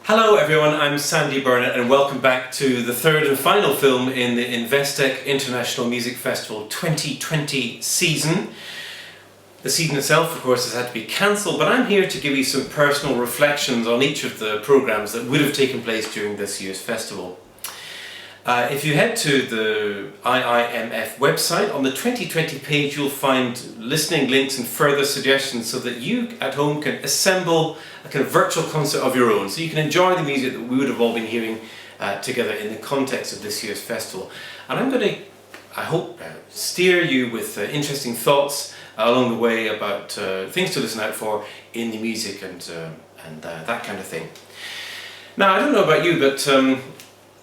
Hello everyone, I'm Sandy Burnett and welcome back to the third and final film in the Investec International Music Festival 2020 season. The season itself, of course, has had to be cancelled, but I'm here to give you some personal reflections on each of the programmes that would have taken place during this year's festival. If you head to the IIMF website, on the 2020 page you'll find listening links and further suggestions so that you at home can assemble a kind of virtual concert of your own, so you can enjoy the music that we would have all been hearing together in the context of this year's festival. And I'm going to, I hope, steer you with interesting thoughts along the way about things to listen out for in the music and that kind of thing. Now, I don't know about you, but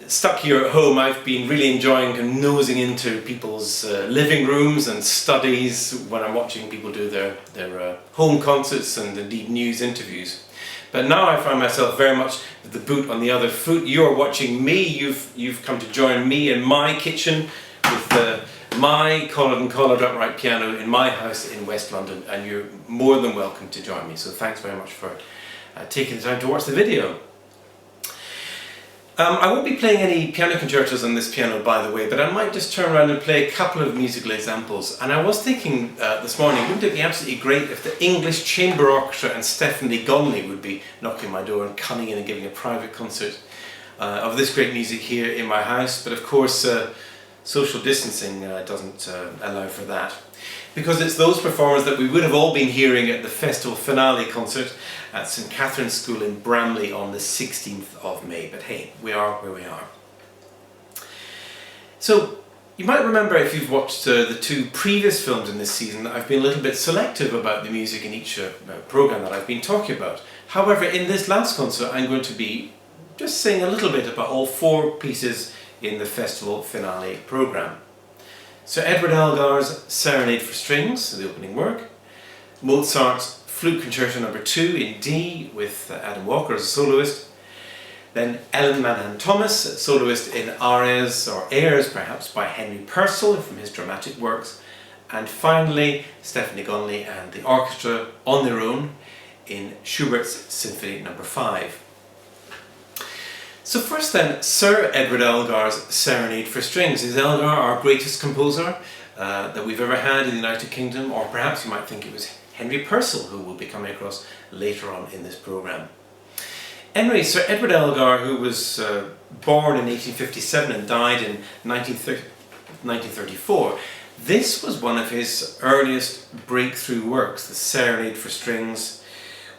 stuck here at home, I've been really enjoying nosing into people's living rooms and studies when I'm watching people do their home concerts and indeed news interviews. But now I find myself very much with the boot on the other foot. You're watching me, you've come to join me in my kitchen with my collared and collared upright piano in my house in West London, and you're more than welcome to join me. So thanks very much for taking the time to watch the video. I won't be playing any piano concertos on this piano, by the way, but I might just turn around and play a couple of musical examples. And I was thinking this morning, wouldn't it be absolutely great if the English Chamber Orchestra and Stephanie Gonley would be knocking my door and coming in and giving a private concert of this great music here in my house. But of course, social distancing doesn't allow for that, because it's those performers that we would have all been hearing at the festival finale concert at St Catherine's School in Bramley on the 16th of May. But hey, we are where we are. So you might remember, if you've watched the two previous films in this season, that I've been a little bit selective about the music in each programme that I've been talking about. However, in this last concert I'm going to be just saying a little bit about all four pieces in the festival finale programme. Sir Edward Elgar's Serenade for Strings, the opening work. Mozart's Flute Concerto No. 2 in D with Adam Walker as a soloist. Then Elin Manahan Thomas, soloist in arias or airs perhaps by Henry Purcell from his dramatic works. And finally Stephanie Gonley and the orchestra on their own in Schubert's Symphony No. 5. So first then, Sir Edward Elgar's Serenade for Strings. Is Elgar our greatest composer that we've ever had in the United Kingdom? Or perhaps you might think it was Henry Purcell, who will be coming across later on in this programme. Anyway, Sir Edward Elgar, who was born in 1857 and died in 1934, this was one of his earliest breakthrough works, the Serenade for Strings,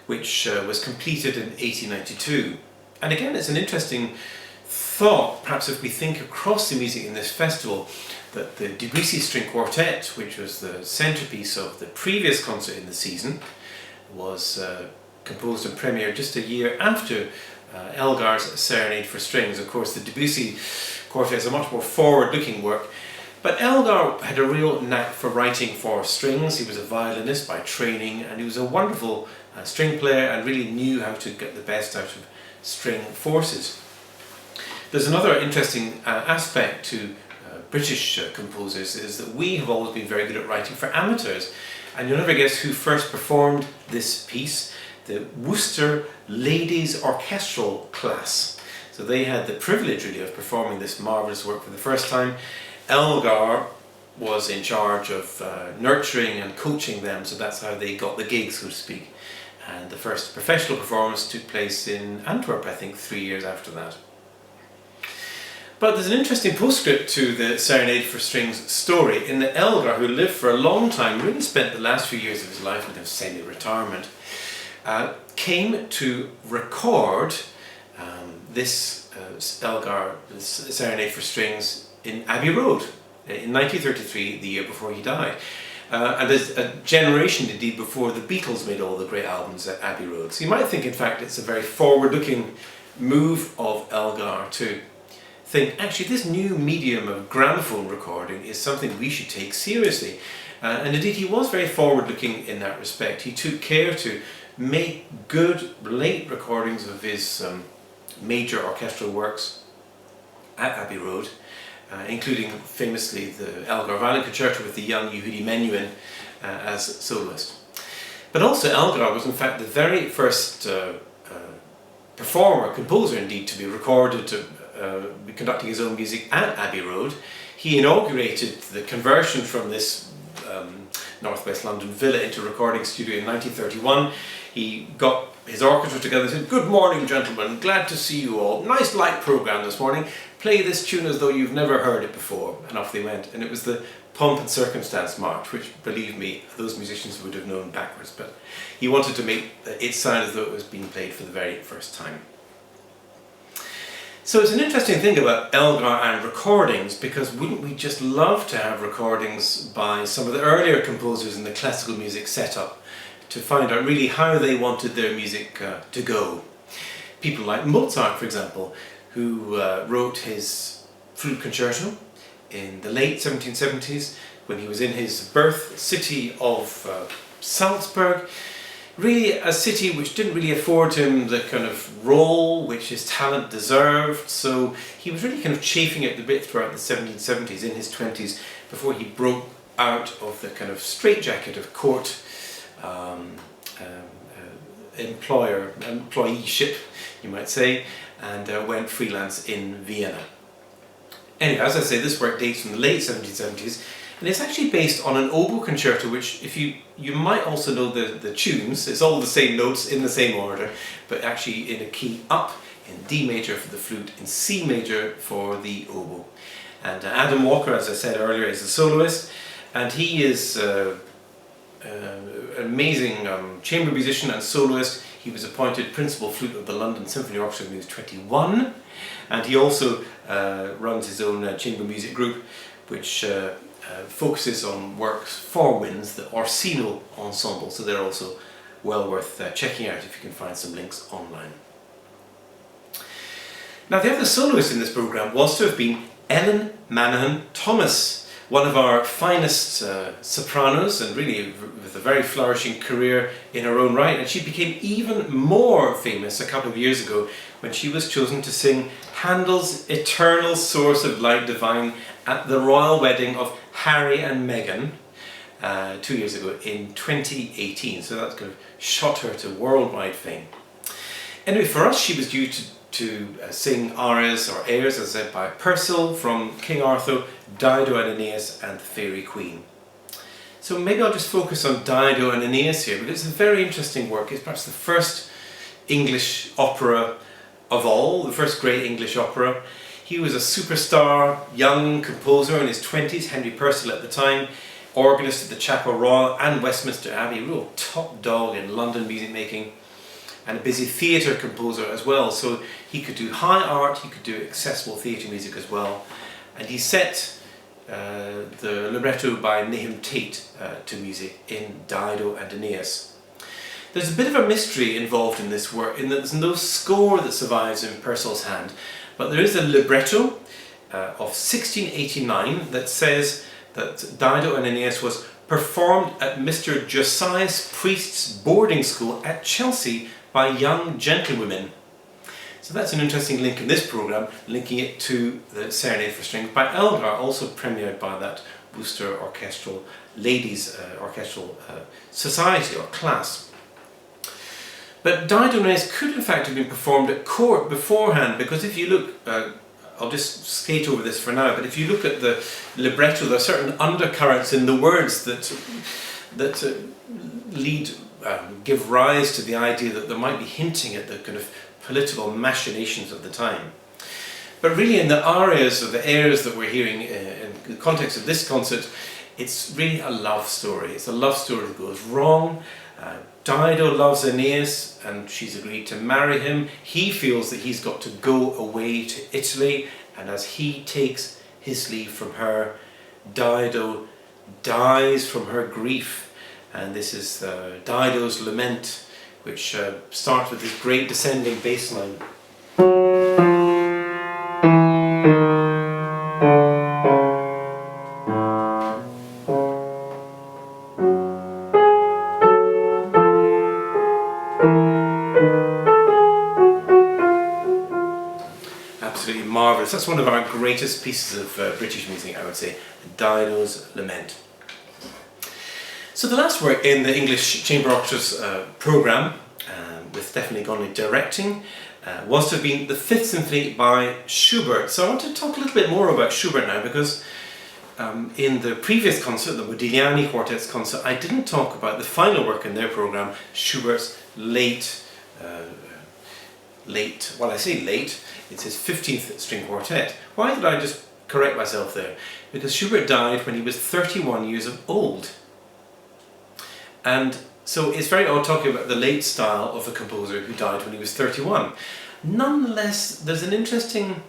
which was completed in 1892. And again, it's an interesting thought, perhaps if we think across the music in this festival, that the Debussy String Quartet, which was the centrepiece of the previous concert in the season, was composed and premiered just a year after Elgar's Serenade for Strings. Of course, the Debussy Quartet is a much more forward-looking work, but Elgar had a real knack for writing for strings. He was a violinist by training, and he was a wonderful string player and really knew how to get the best out of string forces. There's another interesting aspect to British composers, is that we have always been very good at writing for amateurs, and you'll never guess who first performed this piece: the Worcester Ladies Orchestral Class. So they had the privilege really of performing this marvellous work for the first time. Elgar was in charge of nurturing and coaching them, so that's how they got the gig, so to speak. And the first professional performance took place in Antwerp, I think 3 years after that. But there's an interesting postscript to the Serenade for Strings story, in that Elgar, who lived for a long time, really spent the last few years of his life in semi-retirement, came to record this Elgar Serenade for Strings in Abbey Road in 1933, the year before he died. And there's a generation indeed before the Beatles made all the great albums at Abbey Road. So you might think, in fact, it's a very forward-looking move of Elgar to think, actually, this new medium of gramophone recording is something we should take seriously. And indeed, he was very forward-looking in that respect. He took care to make good late recordings of his major orchestral works at Abbey Road, including famously the Elgar Violin Concerto with the young Yehudi Menuhin as soloist. But also Elgar was in fact the very first performer, composer indeed, to be recorded, to be conducting his own music at Abbey Road. He inaugurated the conversion from this northwest London villa into a recording studio in 1931. He got his orchestra together and said, "Good morning, gentlemen, glad to see you all. Nice light programme this morning. Play this tune as though you've never heard it before." And off they went. And it was the Pomp and Circumstance March, which, believe me, those musicians would have known backwards. But he wanted to make it sound as though it was being played for the very first time. So it's an interesting thing about Elgar and recordings, because wouldn't we just love to have recordings by some of the earlier composers in the classical music setup to find out really how they wanted their music to go. People like Mozart, for example, who wrote his flute concerto in the late 1770s when he was in his birth city of Salzburg. Really a city which didn't really afford him the kind of role which his talent deserved, so he was really kind of chafing at the bit throughout the 1770s, in his 20s, before he broke out of the kind of straitjacket of court employeeship, you might say, and went freelance in Vienna. Anyway, as I say, this work dates from the late 1770s, and it's actually based on an oboe concerto, which, if you might also know the tunes. It's all the same notes in the same order, but actually in a key up, in D major for the flute, in C major for the oboe. And Adam Walker, as I said earlier, is a soloist, and he is an amazing chamber musician and soloist. He was appointed principal flute of the London Symphony Orchestra when he was 21, and he also runs his own chamber music group, which focuses on works for winds, the Orsino Ensemble, so they're also well worth checking out if you can find some links online. Now, the other soloist in this programme was to have been Elin Manahan Thomas, one of our finest sopranos, and really with a very flourishing career in her own right, and she became even more famous a couple of years ago when she was chosen to sing Handel's Eternal Source of Light Divine at the royal wedding of Harry and Meghan 2 years ago in 2018. So that's kind of shot her to worldwide fame. Anyway, for us she was due to sing arias or airs, as I said, by Purcell from King Arthur, Dido and Aeneas, and the Fairy Queen. So maybe I'll just focus on Dido and Aeneas here, because it's a very interesting work. It's perhaps the first English opera of all, the first great English opera. He was a superstar young composer in his 20s, Henry Purcell at the time, organist at the Chapel Royal and Westminster Abbey, real top dog in London music making, and a busy theatre composer as well. So he could do high art, he could do accessible theatre music as well. And he set the libretto by Nahum Tate to music in Dido and Aeneas. There's a bit of a mystery involved in this work, in that there's no score that survives in Purcell's hand, but there is a libretto of 1689 that says that Dido and Aeneas was performed at Mr. Josias Priest's boarding school at Chelsea by young gentlewomen. So that's an interesting link in this programme, linking it to the Serenade for Strings by Elgar, also premiered by that Worcester Orchestral Ladies Orchestral Society or class. But Dido and Aeneas could in fact have been performed at court beforehand, because if you look, I'll just skate over this for now, but if you look at the libretto, there are certain undercurrents in the words that give rise to the idea that there might be hinting at the kind of political machinations of the time. But really in the arias or the airs that we're hearing in the context of this concert, it's really a love story. It's a love story that goes wrong. Dido loves Aeneas and she's agreed to marry him. He feels that he's got to go away to Italy, and as he takes his leave from her, Dido dies from her grief. And this is Dido's lament, which starts with this great descending bass line. Absolutely marvellous. That's one of our greatest pieces of British music, I would say, Dido's Lament. So the last work in the English Chamber Orchestra's programme, with Stephanie Gonley directing, was to have been the Fifth Symphony by Schubert. So I want to talk a little bit more about Schubert now, because in the previous concert, the Modigliani Quartet's concert, I didn't talk about the final work in their program, Schubert's well, I say late, it's his 15th string quartet. Why did I just correct myself there? Because Schubert died when he was 31 years old. And so it's very odd talking about the late style of a composer who died when he was 31. Nonetheless, there's an interesting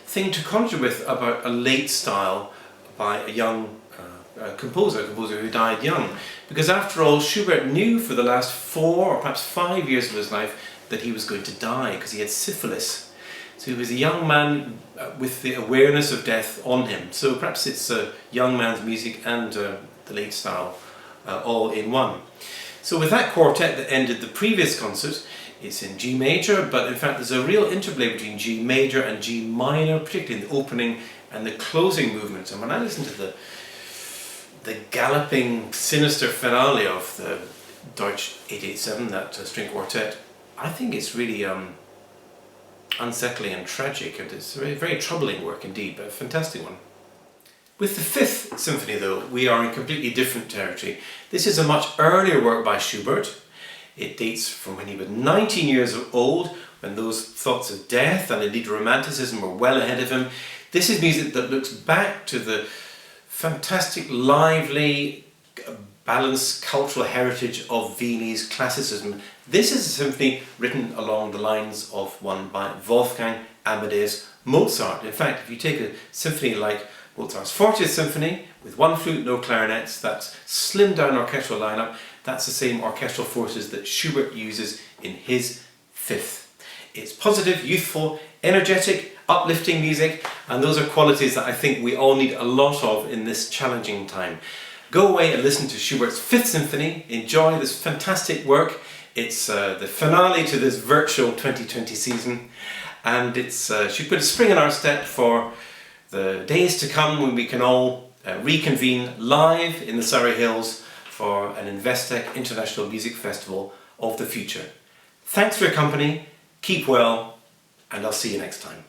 thing to conjure with about a late style by a young composer who died young. Because after all, Schubert knew for the last 4 or perhaps 5 years of his life that he was going to die because he had syphilis. So he was a young man with the awareness of death on him. So perhaps it's a young man's music and the late style all in one. So with that quartet that ended the previous concert, it's in G major, but in fact there's a real interplay between G major and G minor, particularly in the opening and the closing movements. And when I listen to the galloping, sinister finale of the Deutsch 887, that string quartet, I think it's really unsettling and tragic, and it's a very, very troubling work indeed, but a fantastic one. With the Fifth Symphony though, we are in completely different territory. This is a much earlier work by Schubert. It dates from when he was 19 years old, when those thoughts of death and indeed romanticism were well ahead of him. This is music that looks back to the fantastic, lively, balanced cultural heritage of Viennese classicism. This is a symphony written along the lines of one by Wolfgang Amadeus Mozart. In fact, if you take a symphony like Mozart's 40th Symphony, with one flute, no clarinets, that's slimmed down orchestral lineup, that's the same orchestral forces that Schubert uses in his Fifth. It's positive, youthful, energetic, uplifting music, and those are qualities that I think we all need a lot of in this challenging time. Go away and listen to Schubert's Fifth Symphony, enjoy this fantastic work. It's the finale to this virtual 2020 season, and it's should put a spring in our step for the days to come when we can all reconvene live in the Surrey Hills for an Investec International Music Festival of the future. Thanks for your company, keep well, and I'll see you next time.